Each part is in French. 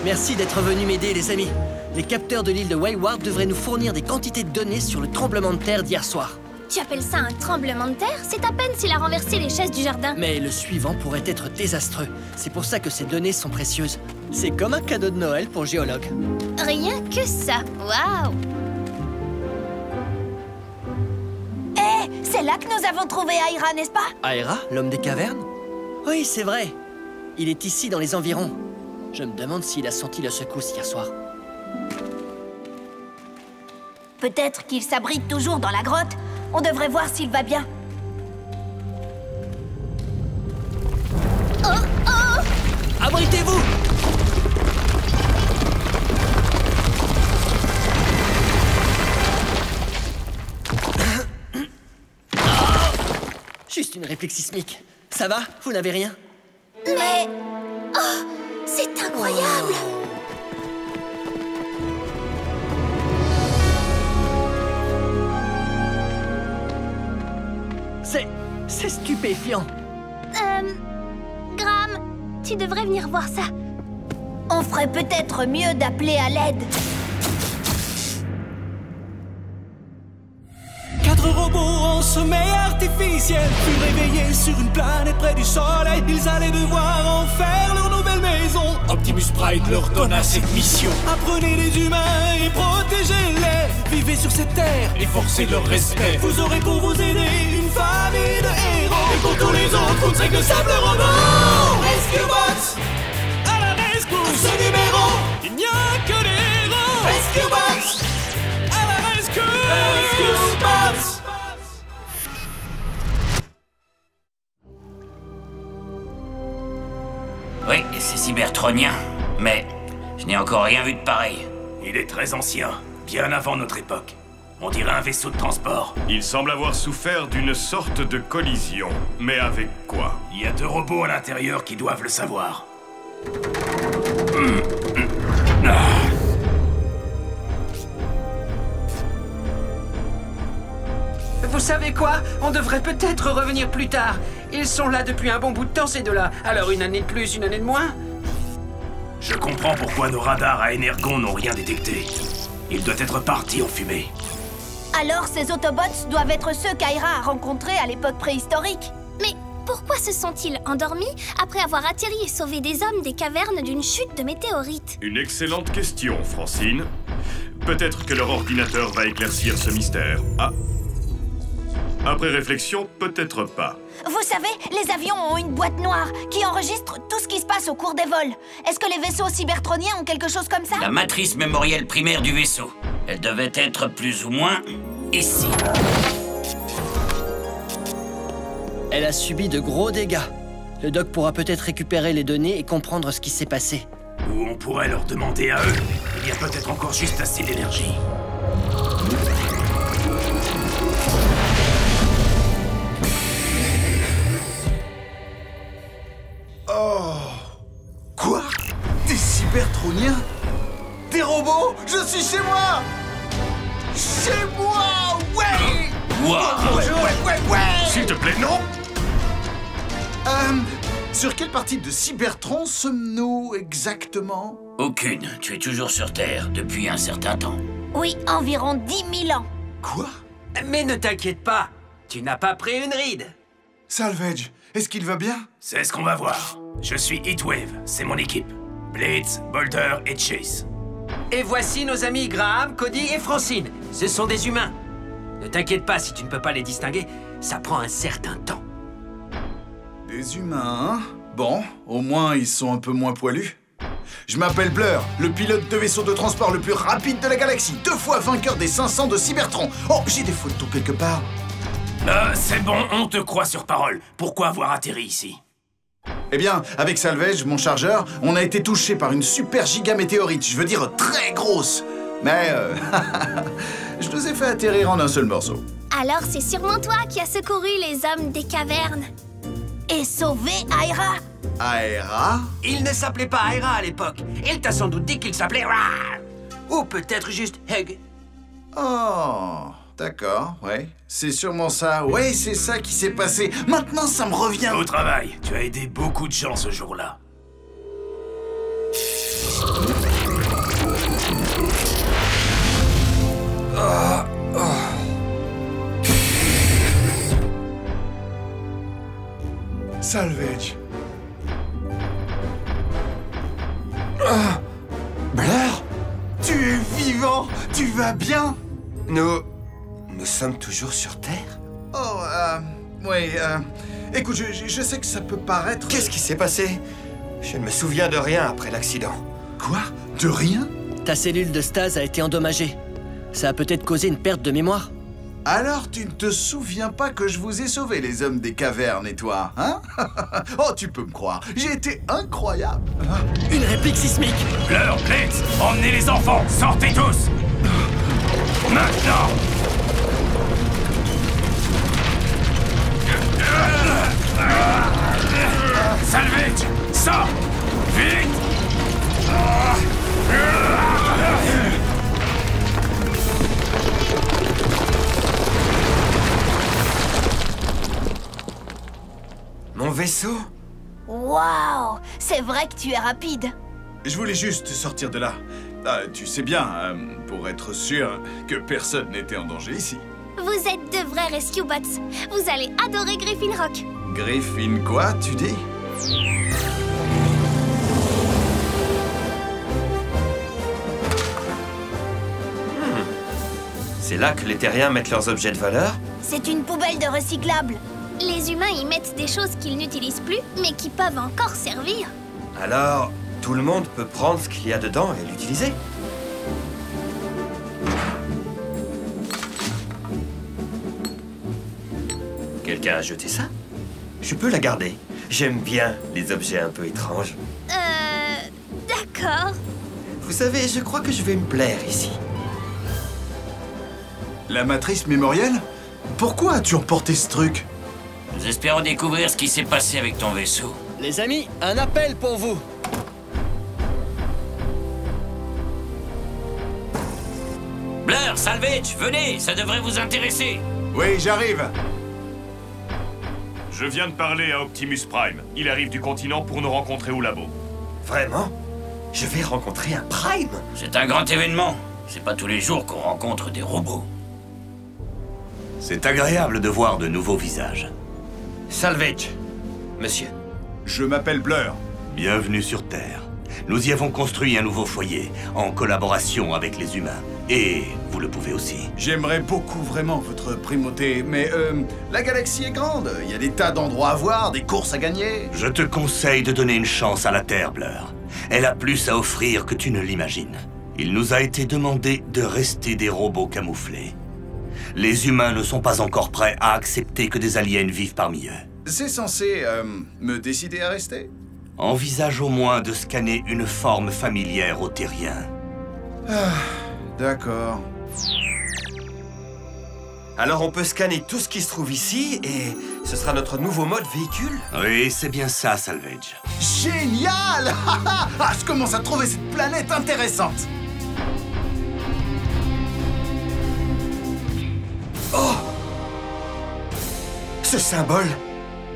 Merci d'être venus m'aider, les amis. Les capteurs de l'île de Wayward devraient nous fournir des quantités de données sur le tremblement de terre d'hier soir. Tu appelles ça un tremblement de terre? C'est à peine s'il a renversé les chaises du jardin. Mais le suivant pourrait être désastreux. C'est pour ça que ces données sont précieuses. C'est comme un cadeau de Noël pour géologue. Rien que ça. Waouh! C'est là que nous avons trouvé Aira, n'est-ce pas? Aira, l'homme des cavernes? Oui, c'est vrai. Il est ici, dans les environs. Je me demande s'il a senti la secousse hier soir. Peut-être qu'il s'abrite toujours dans la grotte. On devrait voir s'il va bien. Oh, oh! Abritez-vous! Juste une réplique sismique. Ça va? Vous n'avez rien? Mais... Oh! C'est incroyable! C'est stupéfiant. Graham, tu devrais venir voir ça. On ferait peut-être mieux d'appeler à l'aide. 4 robots en sommeil artificiel furent réveillés sur une planète près du soleil. Ils allaient devoir en faire leur nouvelle maison. Optimus Prime leur donna cette mission. Apprenez les humains et protégez-les. Vivez sur cette terre et forcez leur respect. Vous aurez pour vous aider une famille de héros. Et pour tous les autres, vous ne serez que simples robots. Rescue Bots, à la rescousse. Pour ce numéro, il n'y a que des héros. Rescue Bots, à la rescousse. Rescue Bots. Oui, c'est cybertronien, mais je n'ai encore rien vu de pareil. Il est très ancien, bien avant notre époque. On dirait un vaisseau de transport. Il semble avoir souffert d'une sorte de collision. Mais avec quoi? Il y a 2 robots à l'intérieur qui doivent le savoir. Vous savez quoi? On devrait peut-être revenir plus tard. Ils sont là depuis un bon bout de temps, ces deux-là. Alors une année de plus, une année de moins? Je comprends pourquoi nos radars à Energon n'ont rien détecté. Il doit être parti en fumée. Alors ces Autobots doivent être ceux qu'Aira a rencontrés à l'époque préhistorique. Mais pourquoi se sont-ils endormis après avoir atterri et sauvé des hommes des cavernes d'une chute de météorites? Une excellente question, Francine. Peut-être que leur ordinateur va éclaircir ce mystère. Ah. Après réflexion, peut-être pas. Vous savez, les avions ont une boîte noire qui enregistre tout ce qui se passe au cours des vols. Est-ce que les vaisseaux cybertroniens ont quelque chose comme ça? La matrice mémorielle primaire du vaisseau. Elle devait être plus ou moins ici. Elle a subi de gros dégâts. Le doc pourra peut-être récupérer les données et comprendre ce qui s'est passé. Ou on pourrait leur demander à eux. Il y a peut-être encore juste assez d'énergie. Oh! Quoi? Des cybertroniens? Des robots? Je suis chez moi! Chez moi! Ouais! Ouais! S'il te plaît, non! Sur quelle partie de Cybertron sommes-nous exactement? Aucune. Tu es toujours sur Terre depuis un certain temps. Oui, environ 10 000 ans. Quoi? Mais ne t'inquiète pas, tu n'as pas pris une ride. Salvage, est-ce qu'il va bien? C'est ce qu'on va voir. Je suis Heatwave, c'est mon équipe. Blitz, Boulder et Chase. Et voici nos amis Graham, Cody et Francine. Ce sont des humains. Ne t'inquiète pas si tu ne peux pas les distinguer, ça prend un certain temps. Des humains, hein? Bon, au moins ils sont un peu moins poilus. Je m'appelle Blur, le pilote de vaisseau de transport le plus rapide de la galaxie, 2 fois vainqueur des 500 de Cybertron. Oh, j'ai des photos quelque part. C'est bon, on te croit sur parole. Pourquoi avoir atterri ici? Eh bien, avec Salvage, mon chargeur, on a été touché par une super giga météorite, je veux dire très grosse. Mais, je nous ai fait atterrir en un seul morceau. Alors c'est sûrement toi qui as secouru les hommes des cavernes. Et sauvé Aira. Aira? Il ne s'appelait pas Aira à l'époque. Il t'a sans doute dit qu'il s'appelait Ra. Ou peut-être juste Hug. Oh, d'accord, ouais. C'est sûrement ça. Ouais, c'est ça qui s'est passé. Maintenant, ça me revient. Au travail, tu as aidé beaucoup de gens ce jour-là. Salvage. Blur? Tu es vivant? Tu vas bien? Nous sommes toujours sur Terre? Oh, oui, écoute, je sais que ça peut paraître... Qu'est-ce qui s'est passé? Je ne me souviens de rien après l'accident. Quoi? De rien? Ta cellule de stase a été endommagée. Ça a peut-être causé une perte de mémoire. Alors tu ne te souviens pas que je vous ai sauvés, les hommes des cavernes et toi, hein? Oh, tu peux me croire, j'ai été incroyable. Une réplique sismique. Blur, Blitz, emmenez les enfants, sortez tous! Maintenant! Salvage, sors! Vite! Mon vaisseau? Waouh! C'est vrai que tu es rapide. Je voulais juste sortir de là. Ah, tu sais bien, pour être sûr que personne n'était en danger ici. Vous êtes de vrais Rescue Bots. Vous allez adorer Griffin Rock. Griffin quoi, tu dis? C'est là que les terriens mettent leurs objets de valeur? C'est une poubelle de recyclable. Les humains y mettent des choses qu'ils n'utilisent plus, mais qui peuvent encore servir. Alors, tout le monde peut prendre ce qu'il y a dedans et l'utiliser? Quelqu'un a jeté ça? Je peux la garder. J'aime bien les objets un peu étranges. D'accord. Vous savez, je crois que je vais me plaire ici. La matrice mémorielle? Pourquoi as-tu emporté ce truc? Nous espérons découvrir ce qui s'est passé avec ton vaisseau. Les amis, un appel pour vous. Blur, Salvage, venez, ça devrait vous intéresser. Oui, j'arrive. Je viens de parler à Optimus Prime. Il arrive du continent pour nous rencontrer au labo. Vraiment? Je vais rencontrer un Prime? C'est un grand événement. C'est pas tous les jours qu'on rencontre des robots. C'est agréable de voir de nouveaux visages. Salvage, monsieur. Je m'appelle Blur. Bienvenue sur Terre. Nous y avons construit un nouveau foyer, en collaboration avec les humains. Et vous le pouvez aussi. J'aimerais beaucoup vraiment votre primauté, mais la galaxie est grande. Il y a des tas d'endroits à voir, des courses à gagner. Je te conseille de donner une chance à la Terre, Blur. Elle a plus à offrir que tu ne l'imagines. Il nous a été demandé de rester des robots camouflés. Les humains ne sont pas encore prêts à accepter que des aliens vivent parmi eux. C'est censé, me décider à rester? Envisage au moins de scanner une forme familière aux terriens. Ah, d'accord. Alors on peut scanner tout ce qui se trouve ici et ce sera notre nouveau mode véhicule? Oui, c'est bien ça, Salvage. Génial! Ah, je commence à trouver cette planète intéressante. Oh! Ce symbole,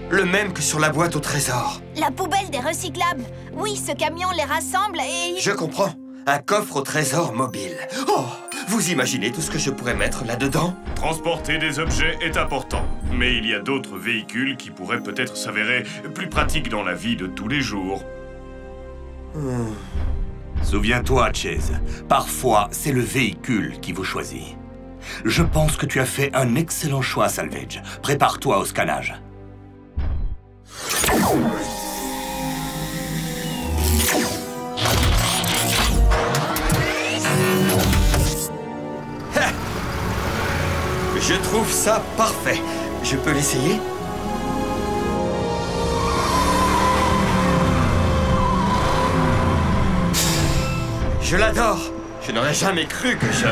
le même que sur la boîte au trésor. La poubelle des recyclables. Oui, ce camion les rassemble et... Je comprends. Un coffre au trésor mobile. Oh! Vous imaginez tout ce que je pourrais mettre là-dedans? Transporter des objets est important, mais il y a d'autres véhicules qui pourraient peut-être s'avérer plus pratiques dans la vie de tous les jours. Souviens-toi, Chase, parfois c'est le véhicule qui vous choisit. Je pense que tu as fait un excellent choix, Salvage. Prépare-toi au scannage. Je trouve ça parfait. Je peux l'essayer? Je l'adore. Je n'aurais jamais cru que je...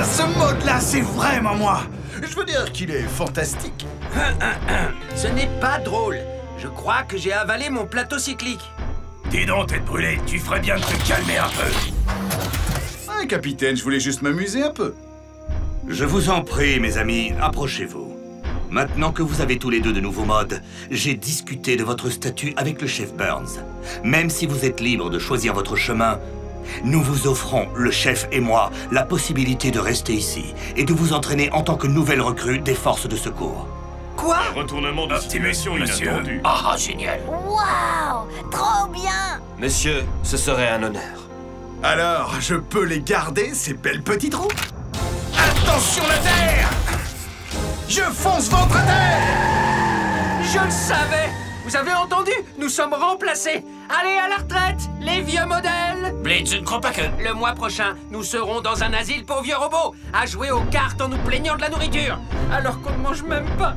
Ce mode-là, c'est vraiment moi. Je veux dire qu'il est fantastique. Ce n'est pas drôle. Je crois que j'ai avalé mon plateau cyclique. Dis donc, tête brûlée, tu ferais bien de te calmer un peu. Ah, capitaine, je voulais juste m'amuser un peu. Je vous en prie, mes amis, approchez-vous. Maintenant que vous avez tous les deux de nouveaux modes, j'ai discuté de votre statut avec le chef Burns. Même si vous êtes libre de choisir votre chemin, nous vous offrons, le chef et moi, la possibilité de rester ici et de vous entraîner en tant que nouvelle recrue des forces de secours. Quoi? Un retournement de situation inattendu. Ah, génial. Waouh! Trop bien! Monsieur, ce serait un honneur. Alors, je peux les garder, ces belles petites roues? Attention la terre! Je fonce ventre à terre! Je le savais! Vous avez entendu? Nous sommes remplacés! Allez à la retraite, les vieux modèles! Blitz, je ne crois pas que... Le mois prochain, nous serons dans un asile pour vieux robots, à jouer aux cartes en nous plaignant de la nourriture, alors qu'on ne mange même pas.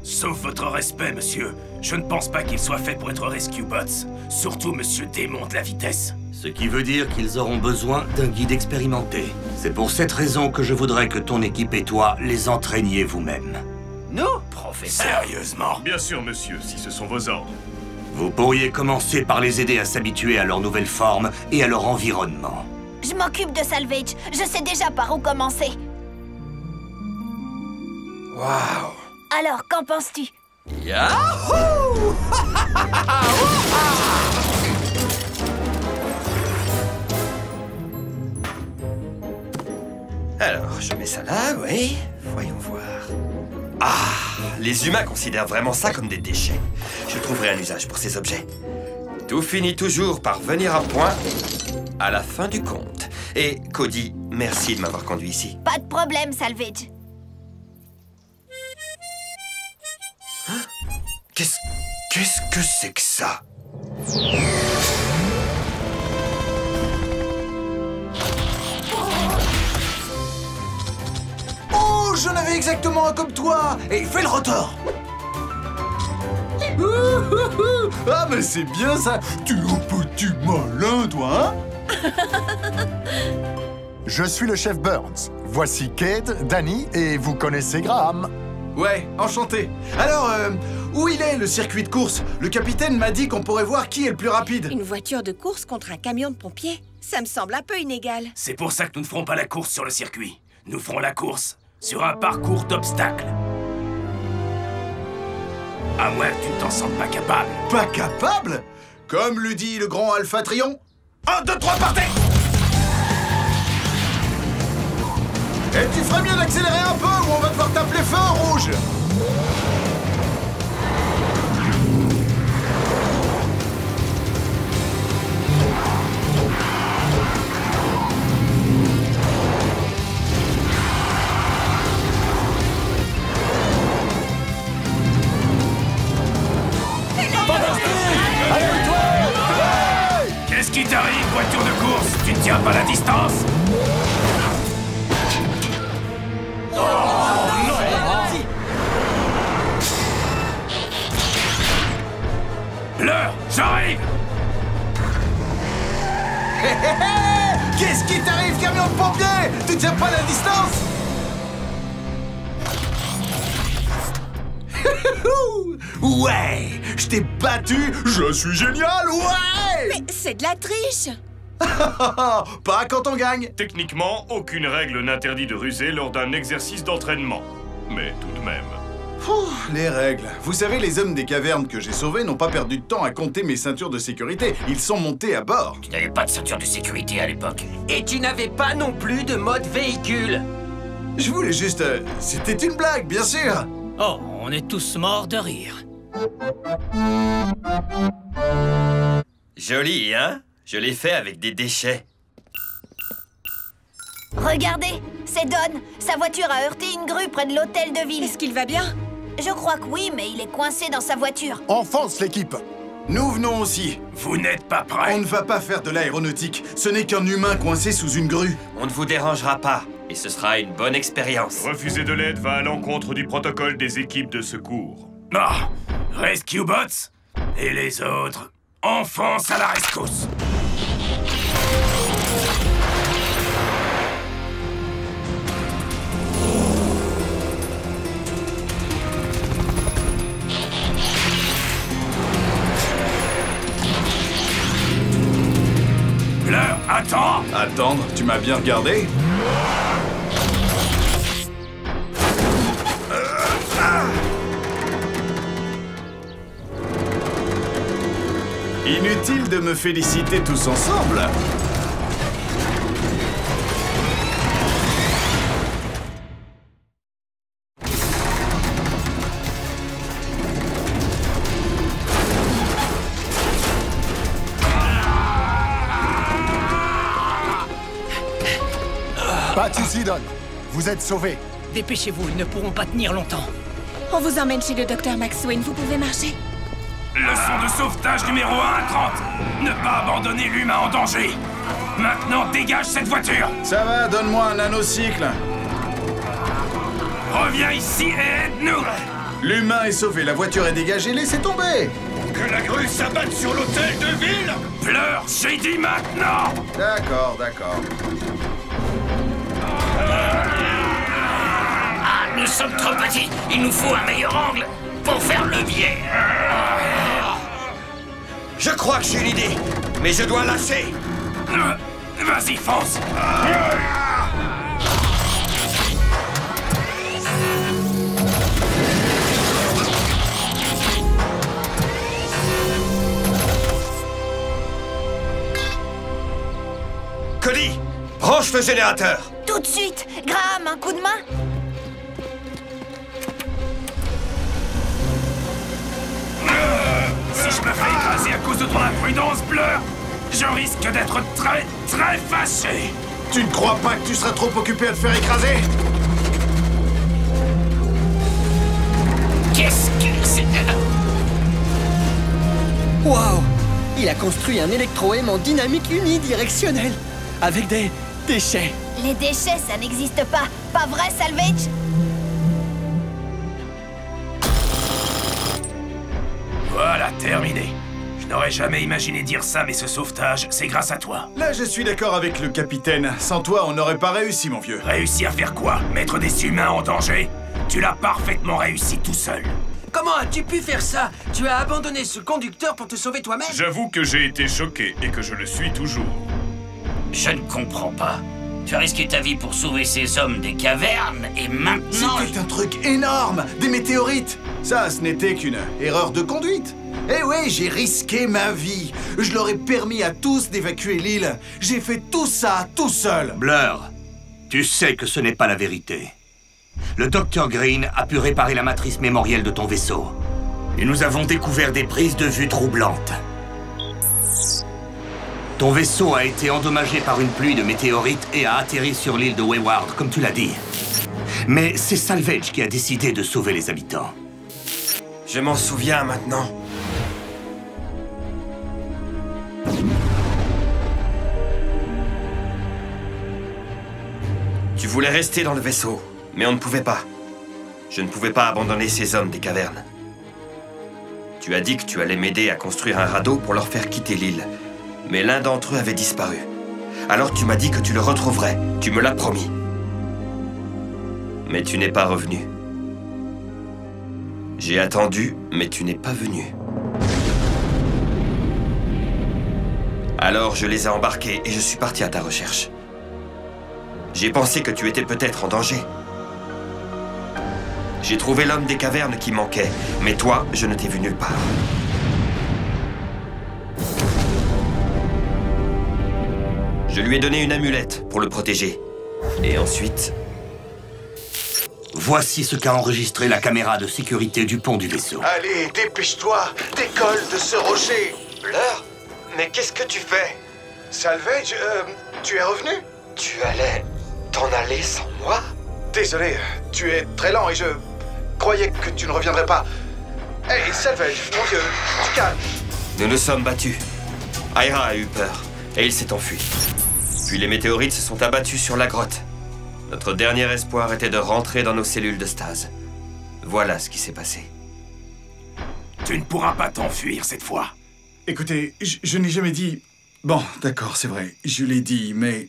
Sauf votre respect, monsieur. Je ne pense pas qu'il soit fait pour être Rescue Bots. Surtout monsieur démon de la vitesse. Ce qui veut dire qu'ils auront besoin d'un guide expérimenté. C'est pour cette raison que je voudrais que ton équipe et toi les entraîniez vous-même. Nous? Professeur. Sérieusement? Bien sûr, monsieur, si ce sont vos ordres. Vous pourriez commencer par les aider à s'habituer à leur nouvelle forme et à leur environnement. Je m'occupe de Salvage. Je sais déjà par où commencer. Waouh! Alors, qu'en penses-tu? Yahoo! Alors, je mets ça là, oui. Voyons voir. Ah! Les humains considèrent vraiment ça comme des déchets. Je trouverai un usage pour ces objets. Tout finit toujours par venir à point à la fin du compte. Et Cody, merci de m'avoir conduit ici. Pas de problème, Salvage. Qu'est-ce que c'est que ça? Oh, j'en avais exactement un comme toi! Et fais le rotor! Ah, mais c'est bien ça! Tu es un petit malin, toi, hein? Je suis le chef Burns. Voici Cade, Danny, et vous connaissez Graham. Ouais, enchanté. Alors, où il est, le circuit de course? Le capitaine m'a dit qu'on pourrait voir qui est le plus rapide. Une voiture de course contre un camion de pompiers? Ça me semble un peu inégal. C'est pour ça que nous ne ferons pas la course sur le circuit. Nous ferons la course sur un parcours d'obstacles. À moins que tu ne t'en sentes pas capable. Pas capable? Comme le dit le grand Alpha Trion. 1, 2, 3, partez! Et tu ferais mieux d'accélérer un peu ou on va devoir t'appeler feu en rouge! Qu'est-ce qui t'arrive, voiture de course? Tu ne tiens pas la distance? L'heure, j'arrive! Qu'est-ce qui t'arrive, camion de pompier? Tu tiens pas la distance? Ouais! Je t'ai battu! Je suis génial! Ouais! Mais c'est de la triche! Pas quand on gagne! Techniquement, aucune règle n'interdit de ruser lors d'un exercice d'entraînement. Mais tout de même... Les règles. Vous savez, les hommes des cavernes que j'ai sauvés n'ont pas perdu de temps à compter mes ceintures de sécurité. Ils sont montés à bord. Tu n'avais pas de ceinture de sécurité à l'époque. Et tu n'avais pas non plus de mode véhicule. Je voulais juste... C'était une blague, bien sûr. Oh, on est tous morts de rire. Joli, hein? Je l'ai fait avec des déchets. Regardez, c'est Don. Sa voiture a heurté une grue près de l'hôtel de ville. Est-ce qu'il va bien? Je crois que oui, mais il est coincé dans sa voiture. Enfonce l'équipe. Nous venons aussi. Vous n'êtes pas prêts. On ne va pas faire de l'aéronautique. Ce n'est qu'un humain coincé sous une grue. On ne vous dérangera pas. Et ce sera une bonne expérience. Refuser de l'aide va à l'encontre du protocole des équipes de secours. Ah! Rescue Bots? Et les autres? Enfonce à la rescousse! Attendre, tu m'as bien regardé? Inutile de me féliciter tous ensemble. Pas de soucis, Don. Vous êtes sauvés. Dépêchez-vous, ils ne pourront pas tenir longtemps. On vous emmène chez le docteur McSwain, vous pouvez marcher. Leçon de sauvetage numéro 1 à 30. Ne pas abandonner l'humain en danger. Maintenant, dégage cette voiture. Ça va, donne-moi un nanocycle. Reviens ici et aide-nous. L'humain est sauvé, la voiture est dégagée, laissez tomber. Que la grue s'abatte sur l'hôtel de ville. Pleure, j'ai dit maintenant. D'accord, d'accord. Ah, nous sommes trop petits. Il nous faut un meilleur angle pour faire levier. Je crois que j'ai une idée, mais je dois lâcher. Vas-y, fonce. Cody, branche le générateur. Tout de suite. Graham, un coup de main? Si je me fais écraser à cause de ton imprudence, Blur, je risque d'être très, très fâché. Tu ne crois pas que tu seras trop occupé à te faire écraser? Qu'est-ce que c'est? Waouh! Il a construit un électro-aimant dynamique unidirectionnel, avec des déchets. Les déchets, ça n'existe pas. Pas vrai, Salvage? Voilà, terminé. Je n'aurais jamais imaginé dire ça, mais ce sauvetage, c'est grâce à toi. Là, je suis d'accord avec le capitaine. Sans toi, on n'aurait pas réussi, mon vieux. Réussi à faire quoi? Mettre des humains en danger? Tu l'as parfaitement réussi tout seul. Comment as-tu pu faire ça? Tu as abandonné ce conducteur pour te sauver toi-même? J'avoue que j'ai été choqué et que je le suis toujours. Je ne comprends pas. Tu as risqué ta vie pour sauver ces hommes des cavernes et maintenant... C'était un truc énorme! Des météorites! Ça, ce n'était qu'une erreur de conduite. Eh oui, j'ai risqué ma vie. Je leur ai permis à tous d'évacuer l'île. J'ai fait tout ça tout seul. Blur, tu sais que ce n'est pas la vérité. Le Dr Green a pu réparer la matrice mémorielle de ton vaisseau. Et nous avons découvert des prises de vue troublantes. Ton vaisseau a été endommagé par une pluie de météorites et a atterri sur l'île de Wayward, comme tu l'as dit. Mais c'est Salvage qui a décidé de sauver les habitants. Je m'en souviens maintenant. Tu voulais rester dans le vaisseau, mais on ne pouvait pas. Je ne pouvais pas abandonner ces hommes des cavernes. Tu as dit que tu allais m'aider à construire un radeau pour leur faire quitter l'île. Mais l'un d'entre eux avait disparu. Alors tu m'as dit que tu le retrouverais. Tu me l'as promis. Mais tu n'es pas revenu. J'ai attendu, mais tu n'es pas venu. Alors je les ai embarqués et je suis parti à ta recherche. J'ai pensé que tu étais peut-être en danger. J'ai trouvé l'homme des cavernes qui manquait, mais toi, je ne t'ai vu nulle part. Je lui ai donné une amulette pour le protéger. Et ensuite... Voici ce qu'a enregistré la caméra de sécurité du pont du vaisseau. Allez, dépêche-toi. Décolle de ce rocher. Blur, mais qu'est-ce que tu fais? Salvage, tu es revenu? Tu allais t'en aller sans moi? Désolé, tu es très lent et je croyais que tu ne reviendrais pas. Hey, Salvage, mon vieux, tu calmes. Nous nous sommes battus. Aira a eu peur et il s'est enfui. Puis les météorites se sont abattus sur la grotte. Notre dernier espoir était de rentrer dans nos cellules de stase. Voilà ce qui s'est passé. Tu ne pourras pas t'enfuir cette fois. Écoutez, je n'ai jamais dit... Bon, d'accord, c'est vrai, je l'ai dit, mais...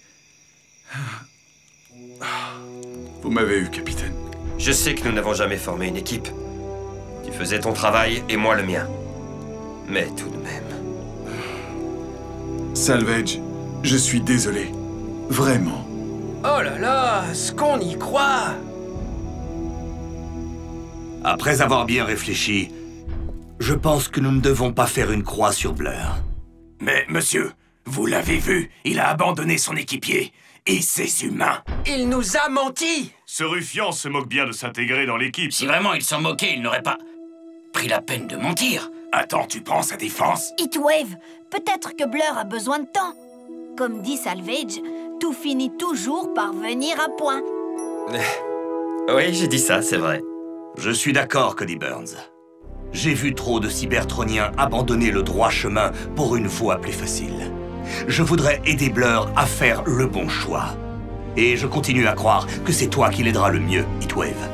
Vous m'avez eu, capitaine. Je sais que nous n'avons jamais formé une équipe. Tu faisais ton travail et moi le mien. Mais tout de même... Salvage, je suis désolé. Vraiment. Oh là là, ce qu'on y croit! Après avoir bien réfléchi, je pense que nous ne devons pas faire une croix sur Blur. Mais, monsieur, vous l'avez vu, il a abandonné son équipier et ses humains. Il nous a menti! Ce ruffian se moque bien de s'intégrer dans l'équipe. Si vraiment il s'en moquait, il n'aurait pas pris la peine de mentir. Attends, tu prends sa défense? Heatwave, peut-être que Blur a besoin de temps. Comme dit Salvage, tout finit toujours par venir à point. Oui, j'ai dit ça, c'est vrai. Je suis d'accord, Cody Burns. J'ai vu trop de Cybertroniens abandonner le droit chemin pour une voie plus facile. Je voudrais aider Blur à faire le bon choix. Et je continue à croire que c'est toi qui l'aideras le mieux, Heatwave.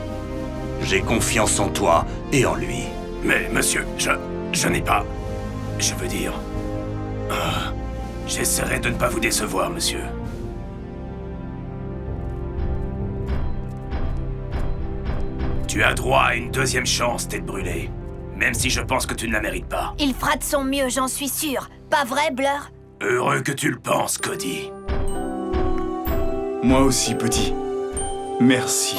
J'ai confiance en toi et en lui. Mais, monsieur, je n'ai pas... Je veux dire... j'essaierai de ne pas vous décevoir, monsieur. Tu as droit à une deuxième chance, tête brûlée. Même si je pense que tu ne la mérites pas. Il fera de son mieux, j'en suis sûre. Pas vrai, Blur? Heureux que tu le penses, Cody. Moi aussi, petit. Merci.